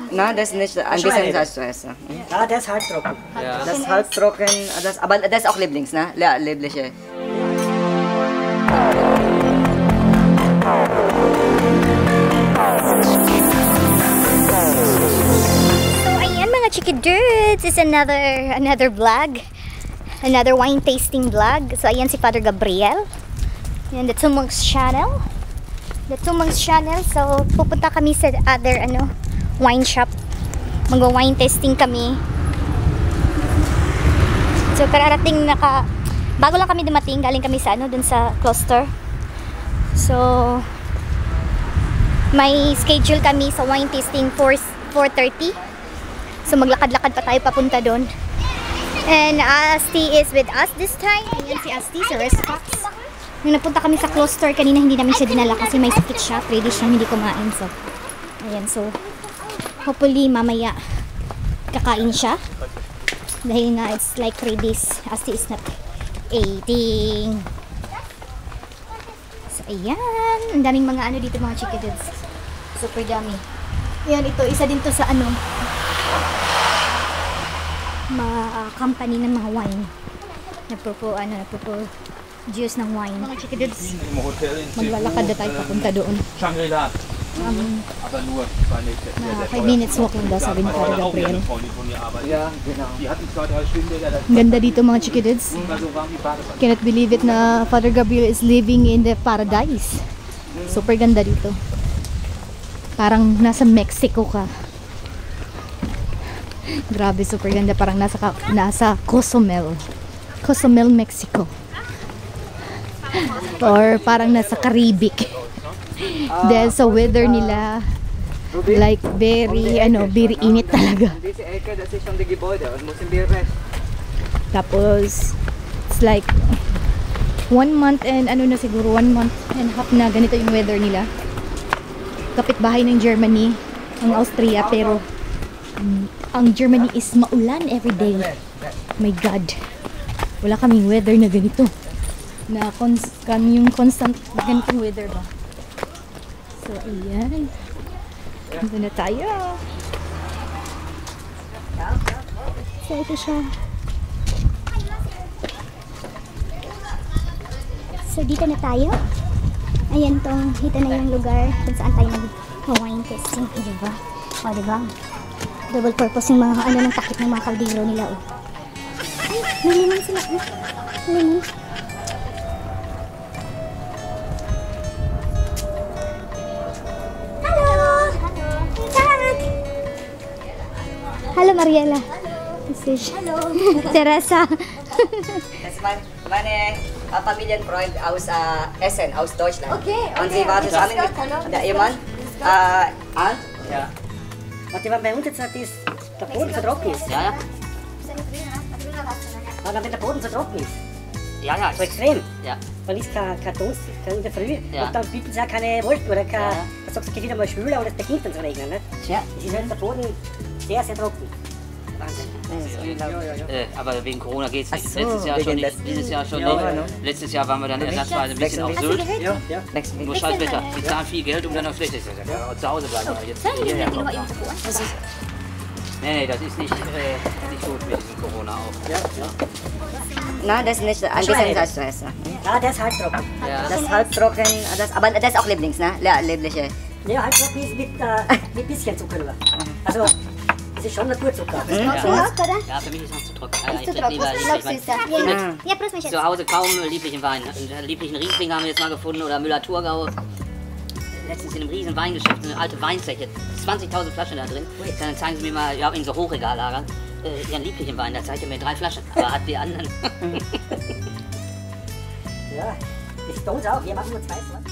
Na, das ist nicht, ein bisschen das zu essen. Ja, der ist halbtrocken. Ja. Das ist halbtrocken, aber das ist auch Lieblings, ne? Ja, liebliche. So ayan mga Chikiddos, is another vlog. Another wine tasting vlog. So ayan si Father Gabriel. Ayan, the Tumong's channel. So pupunta kami sa other wine shop. Mag-wine tasting kami. So kararating bago lang kami dumating, galing kami sa dun sa cluster. So may schedule kami sa wine tasting 4:30. So maglakad-lakad pa tayo papunta doon. And Asti is with us this time. Ayan si Asti sa Respax. Nung napunta kami sa cluster kanina, hindi namin siya dinala kasi may sakit siya. Ready siya, hindi kumain. So ayan, so hopefully mamaya kakain siya. Dahil nga it's like 3 days Asti is not eating. So ayan, ang daming mga dito mga Chikiddos. Super dami. Ayan, ito isa din to sa company ng mga wine. Nagpo-juice ng wine. Mga Chikiddos, maglalakad na tayo papunta doon. Aber nur 5 minutes walking daw, sabi ni Father Gabriel. Ja, genau. Die hatten 2-3 Stunden. Ganda dito mga Chikiddos. Cannot believe it na Father Gabriel is living in the paradise. Super ganda dito. Parang nasa Mexico ka. Grabe, super ganda. Parang nasa Cozumel, Mexico. Or parang nasa Caribbean. Dahil sa weather nila, like very init talaga. Tapos it's like 1 month and 1 month and a half na ganito yung weather nila. Kapitbahay ng Germany ang Austria, pero ang Germany is maulan everyday. My God, wala kaming weather na ganito, na yung constant ganitong weather ba. So ayan, dito na tayo. So ito siya. So dito na tayo. Ayan tong, ito na yung lugar kung saan tayo nag-wine tasting, diba? O diba? Double purpose yung mga ng takip ng mga kaldero nila. Ay, may limon sila. Limon. Hallo Mariela. Hallo. Teresa. Das ist meine Familienfreund aus Essen, aus Deutschland. Okay. Und sie war zusammen mit der Ehemann. Ja. Und die waren bei uns jetzt, dass der Boden so trocken ist. Ja, ja. Und dann, wenn der Boden so trocken ist. Ja, ja. So extrem. Ja. Man isst kein Toast in der Früh. Ja. Und dann bieten sie auch keine Wolken oder kein. Man sagt, es geht wieder mal schwüler und es beginnt dann zu regnen. Nicht? Ja. Es ist halt der Boden sehr, sehr trocken. Wahnsinn. Aber wegen Corona geht es nicht. So, Letztes Jahr schon nicht, dieses Jahr schon nicht. No. Letztes Jahr waren wir dann ersatzweise ein bisschen auf Sylt. Ja, ja. Nur scheiß Wetter. Wir zahlen viel Geld, um dann auf schlechtes Wetter zu Hause bleiben. Aber jetzt hierher kommen. Nee, das ist nicht gut mit diesem Corona auch. Ja. Na, das ist nicht, ein bisschen das zu essen. Ja, der ist halbtrocken. Ja. Das ist halbtrocken, aber das ist auch Lieblings, ne? Ja, liebliche. Ja, halbtrocken ist mit bisschen Zucker nur. Also, es ist schon Naturzucker. Ja, für mich ist noch zu trocken. Ich trinke lieber lieblich. Ja, plus mich jetzt. Zu Hause kaum lieblichen Wein. Einen lieblichen Riesling haben wir jetzt mal gefunden oder Müller-Thurgau. Letztens in einem riesen Weingeschäft, eine alte Weinzeche, 20.000 Flaschen da drin. Dann zeigen sie mir mal, ja, in so Hochregallager, ihren lieblichen Wein, da zeigt er mir 3 Flaschen, aber hat die anderen. Ja, das ist bei uns auch, wir machen nur 2 Sorten.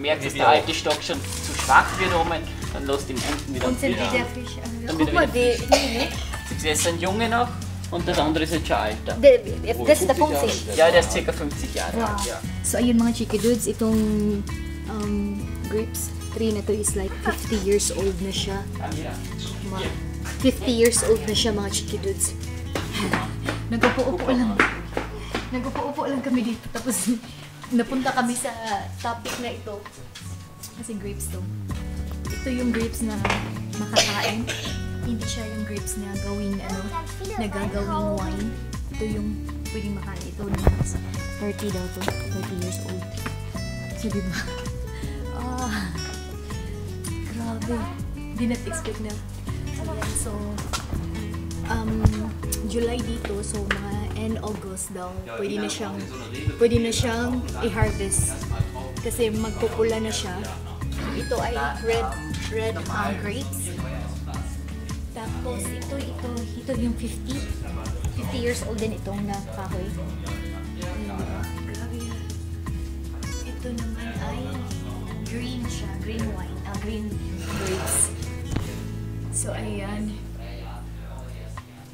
merkst, dass der alte Stock schon zu schwach wird oben, dann lass den unten wieder. Und sind wieder frisch. Guck mal, Das ist ein Junge noch und das andere ist jetzt schon alter. das ist der 50. Ja, der ist ca. 50 Jahre Wow. alt. Ja. So ayun mga chikidudes, itong grapes tree na to is like 50 years old na siya. 50 years old na siya mga chikidudes. Nagpupo-upo lang. Nagpupo-upo lang kami dito. Tapos napunta kami sa topic na ito. Kasi grapes to. Ito yung grapes na makakain. Hindi siya yung grapes na gawing na gagawing wine. Ito yung pwedeng makain. Ito na 30 daw to. 30 years old. So diba? Grabe. Hindi na-expect na. So, July dito, so mga end August daw, pwede na siyang i-harvest kasi magpupula na siya. Ito ay red grapes. Tapos ito yung 50 years old din itong nakahoy. Grabe. Ito naman ay green siya, green wine, green grapes. So ayan.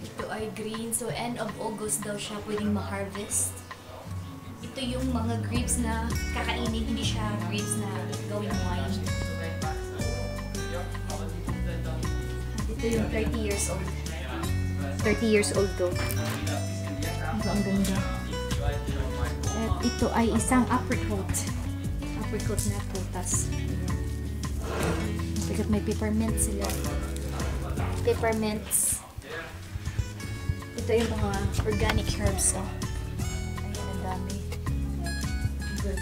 Ito ay green. So, end of August daw siya pwedeng ma-harvest. Ito yung mga grapes na kakainin, hindi siya grapes na gawing wine. Ito yung 30 years old. 30 years old to. Ito ang ganda. At ito ay isang apricot. Apricot na prutas. Because may peppermint sila. Peppermints. Ito yung mga organic herbs. Oh. Ayan, ang dami. Good.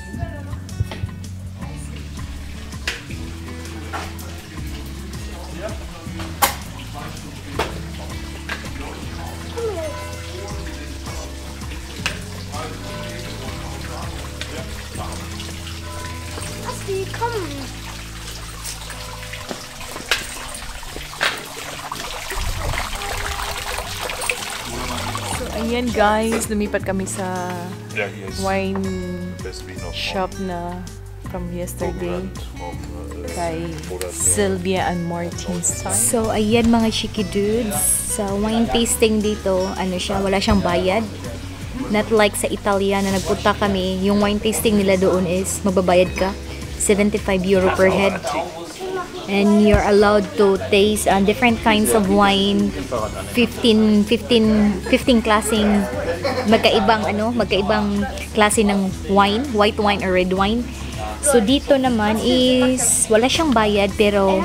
Asti, komm. Ayan guys, lumipat kami sa wine shop na from yesterday kay Sylvia and Martin's time. So, ayan mga chikidudes. Sa wine tasting dito, wala siyang bayad. Not like sa Italia na nagpunta kami, yung wine tasting nila doon is magbabayad ka. 75 euro per head. And you're allowed to taste different kinds of wine, 15 klaseng magkaibang klase ng wine, white wine or red wine. So dito naman is wala siyang bayad, pero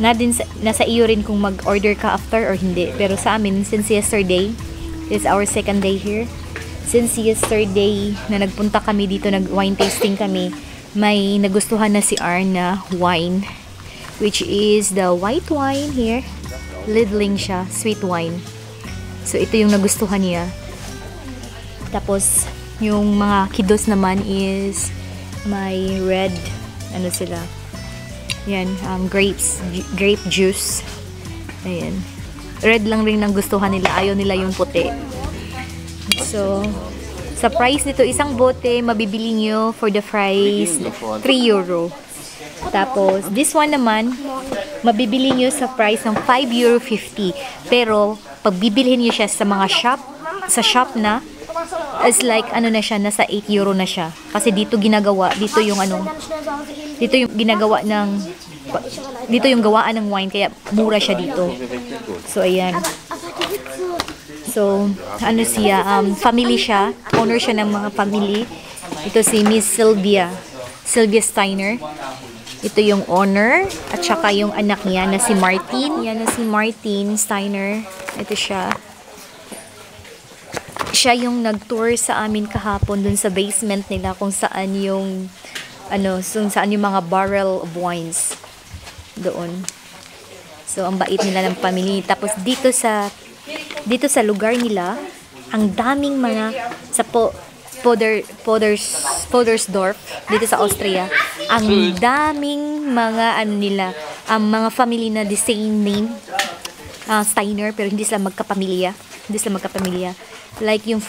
nasa iyo rin kung mag-order ka after or hindi. Pero sa amin, since yesterday is our second day here. Since yesterday na nagpunta kami dito, nag-wine tasting kami, may nagustuhan na si Arn na wine, which is the white wine here. Lidling siya, sweet wine. So ito yung nagustuhan niya. Tapos yung mga kiddos naman is may red, sila. Yan, grape juice. Ayan. Red lang rin ang gustuhan nila, ayaw nila yung puti. So, sa price nito, isang bote, mabibili nyo for the price 3 euro. Tapos, this one naman, mabibili nyo sa price ng 5 euro 50. Pero, pag bibilhin nyo siya sa mga shop na, is like, na siya, nasa 8 euro na siya. Kasi dito ginagawa, dito yung gawaan ng wine, kaya mura siya dito. So, ayan. So, siya, family siya, owner siya ng mga family. Ito si Miss Sylvia Steiner. Ito yung owner, at saka yung anak niya na si Martin. Yan na si Martin Steiner. Ito siya. Siya yung nag-tour sa amin kahapon dun sa basement nila kung saan yung mga barrel of wines doon. So, ang bait nila ng family. Tapos dito sa lugar nila, ang daming mga sa Podersdorf dito sa Austria, ang daming mga mga family na the same name, Steiner, pero hindi sila magkapamilya. Like yung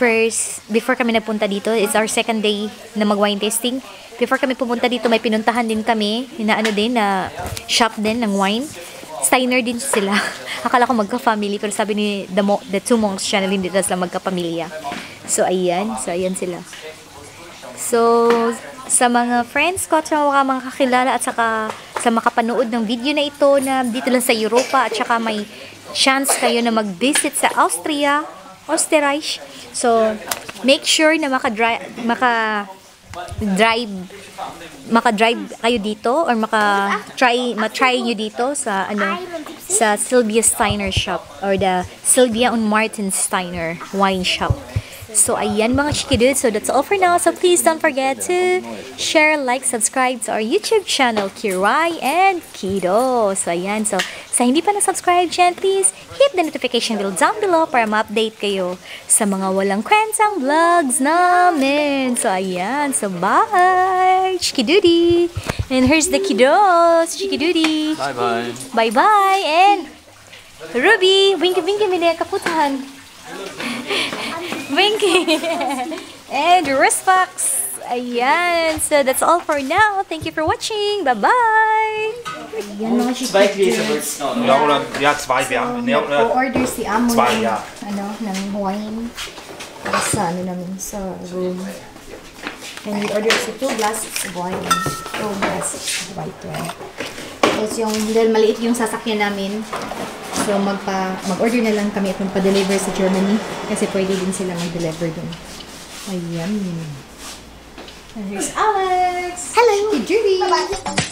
before kami napunta dito, it's our second day na mag-wine tasting. before kami pumunta dito, may pinuntahan din kami, na shop din ng wine. Steiner din sila. Akala ko magka-family, pero sabi ni the two monks channel, hindi na sila magka-pamilya. So, ayan sila. So, sa mga friends ko at sa mga kakilala at saka sa makapanood ng video na ito na dito lang sa Europa at saka may chance kayo na mag-visit sa Österreich. So, make sure na maka-drive kayo dito or ma-try nyo dito sa sa Sylvia Steiner shop or the Sylvia and Martin Steiner wine shop. So, ayan mga Chikidud. So, that's all for now. So, please don't forget to share, like, subscribe to our YouTube channel, Kiray and Kiddos. So, ayan. So, sa hindi pa na-subscribe dyan, please hit the notification bell down below para ma-update kayo sa mga walang kwentang vlogs namin. So, ayan. So, bye! Chikidudi! And here's the Kiddos! Chikidudi! Bye-bye. Bye-bye! And Ruby! Winky-winky, may kaputahan. Winky! And Respects! Ayan. So, that's all for now. Thank you for watching. Bye-bye! Ayan mga Chikiddos. Ja, 2 Wärme. O-order si Amo Zwei, ng, ja. ng wine sa sa room. And we ordered si 2 glasses of wine. 2 glasses of white wine. Tapos dahil maliit yung sasakyan namin, so mag-order na lang kami at magpa-deliver sa Germany kasi pwede din sila mag-deliver dun. Ayan. And here's Alex! Hello! Kidudi! Bye-bye!